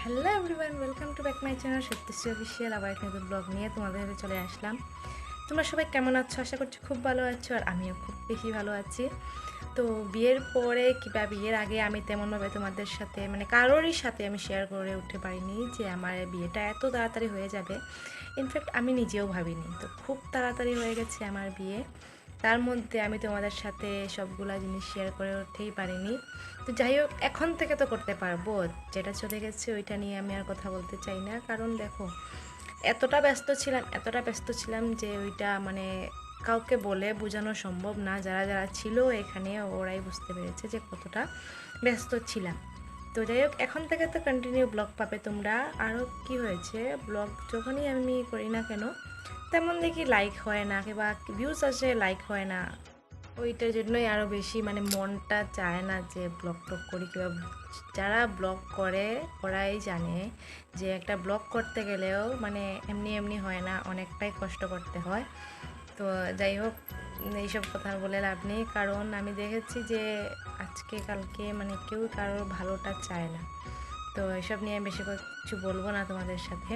Hello everyone, welcome to back my channel Satyashri official. আবার একটা নতুন ব্লগ নিয়ে তোমাদের হাতে চলে আসলাম। তোমরা সবাই কেমন আছো? আশা করছি খুব ভালো আছো, আর আমিও খুব বেশি ভালো আছি। তো বিয়ের পরে কিংবা বিয়ের আগে আমি তেমনভাবে তোমাদের সাথে কারোরই সাথে আমি শেয়ার করে উঠতে পারিনি যে আমার বিয়েটা এত তাড়াতাড়ি হয়ে যাবে। ইনফ্যাক্ট আমি নিজেও ভাবিনি, তো খুব তাড়াতাড়ি হয়ে গেছে আমার বিয়ে। তার মধ্যে আমি তোমাদের সাথে সবগুলা জিনিস শেয়ার করে উঠতেই পারিনি। তো যাই হোক, এখন থেকে তো করতে পারবো। যেটা চলে গেছে ওইটা নিয়ে আমি আর কথা বলতে চাই না, কারণ দেখো এতটা ব্যস্ত ছিলাম যে ওইটা কাউকে বলে বোঝানো সম্ভব না। যারা যারা ছিল এখানে ওরাই বুঝতে পেরেছে যে কতটা ব্যস্ত ছিলাম। তো যাই হোক, এখন থেকে তো কন্টিনিউ ব্লগ পাবে তোমরা। আরও কি হয়েছে, ব্লগ যখনই আমি করি না কেন তেমন দেখি লাইক হয় না, কিংবা ভিউজ আসে লাইক হয় না। ওইটার জন্যই আরও বেশি মনটা চায় না যে ব্লগ টক করি। কিংবা যারা ব্লগ করে ওরাই জানে যে একটা ব্লগ করতে গেলেও এমনি এমনি হয় না, অনেকটাই কষ্ট করতে হয়। তো যাই হোক, এইসব কথা বলে লাভ নেই, কারণ আমি দেখেছি যে আজকে কালকে কেউ কারোর ভালোটা চায় না। তো এসব নিয়ে বেশি কিছু বলবো না তোমাদের সাথে।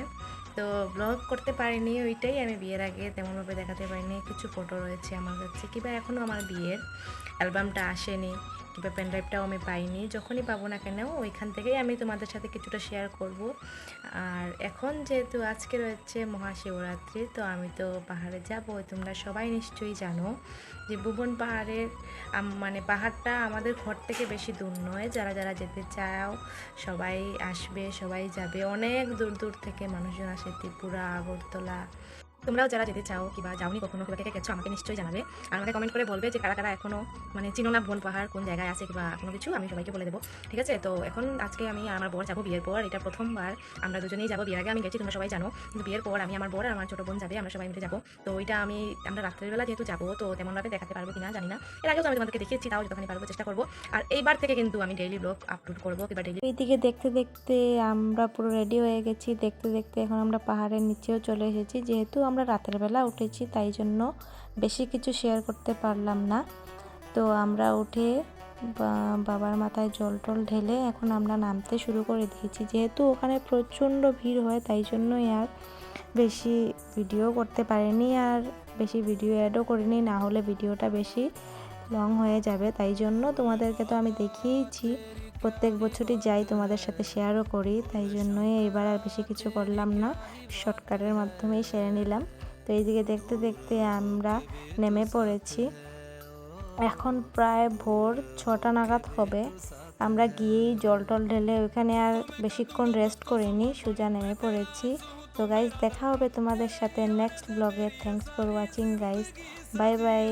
তো ব্লগ করতে পারিনি, ওইটাই আমি বিয়ের আগে তেমনভাবে দেখাতে পারিনি। কিছু ফটো রয়েছে আমার কাছে, কিংবা এখনও আমার বিয়ের অ্যালবামটা আসেনি, কিংবা পেনড্রাইভটাও আমি পাইনি। যখনই পাবো না কেন ওইখান থেকেই আমি তোমাদের সাথে কিছুটা শেয়ার করব। আর এখন যেহেতু আজকে রয়েছে মহাশিবরাত্রি, তো আমি তো পাহাড়ে যাব। তোমরা সবাই নিশ্চয়ই জানো যে ভুবন পাহাড়ের পাহাড়টা আমাদের ঘর থেকে বেশি দূর নয়। যারা যারা যেতে চাও সবাই আসবে, সবাই যাবে। অনেক দূর দূর থেকে মানুষজন আসে, ত্রিপুরা, আগরতলা। তোমরাও যারা যেতে চাও কিংবা যাওনি কখনো, কিংবা কে কে গেছো আমাকে নিশ্চয়ই জানাবে। আর আমাকে কমেন্ট করে বলবে যে কারা কারা এখনো চিনো না ভুবন পাহাড় কোন জায়গায় আছে, কিংবা কোনো কিছু আমি সবাইকে বলে দেবো। ঠিক আছে? তো এখন আজকে আমি আর আমার বর যাবো বিয়ের পর। এটা প্রথমবার আমরা দুজনেই যাবো। বিয়ের আগে আমি গেছি, তোমরা সবাই জানো, কিন্তু বিয়ের পর আমি, আমার বর আর আমার ছোটো বোন যাবে, আমরা সবাই মিলে যাবো। তো ওইটা আমরা রাত্রের বেলা যেহেতু যাবো, তো তেমনভাবে দেখাতে পারবো কিনা জানি না। এর আগেও তো আমি তোমাদেরকে দেখিয়েছি, তাও যতখানি পারবো চেষ্টা করবো। আর এইবার থেকে কিন্তু আমি ডেইলি ব্লগ আপলোড করবো, কিংবা ডেইলি। এইদিকে দেখতে দেখতে আমরা পুরো রেডি হয়ে গেছি। দেখতে দেখতে এখন আমরা পাহাড়ের নিচেও চলে এসেছি। যেহেতু আমরা রাতের বেলা উঠেছি তাই জন্য বেশি কিছু শেয়ার করতে পারলাম না। তো আমরা উঠে বাবার মাথায় জল টল ঢেলে এখন আমরা নামতে শুরু করে দিয়েছি। যেহেতু ওখানে প্রচণ্ড ভিড় হয় তাই জন্যই আর বেশি ভিডিও করতে পারিনি, আর বেশি ভিডিও অ্যাডও করিনি, না হলে ভিডিওটা বেশি লং হয়ে যাবে। তাই জন্য তোমাদেরকে তো আমি দেখিয়েছি, প্রত্যেক বছরই যাই, তোমাদের সাথে শেয়ারও করি, তাই জন্যই এবার আর বেশি কিছু করলাম না, শর্টকাটের মাধ্যমেই সেরে নিলাম। তো এইদিকে দেখতে দেখতে আমরা নেমে পড়েছি। এখন প্রায় ভোর 6টা নাগাদ হবে। আমরা গিয়েই জল টল ঢেলে ওইখানে আর বেশিক্ষণ রেস্ট করিনি, সোজা নেমে পড়েছি। তো গাইজ, দেখা হবে তোমাদের সাথে নেক্সট ব্লগে। Thanks for watching guys, bye bye.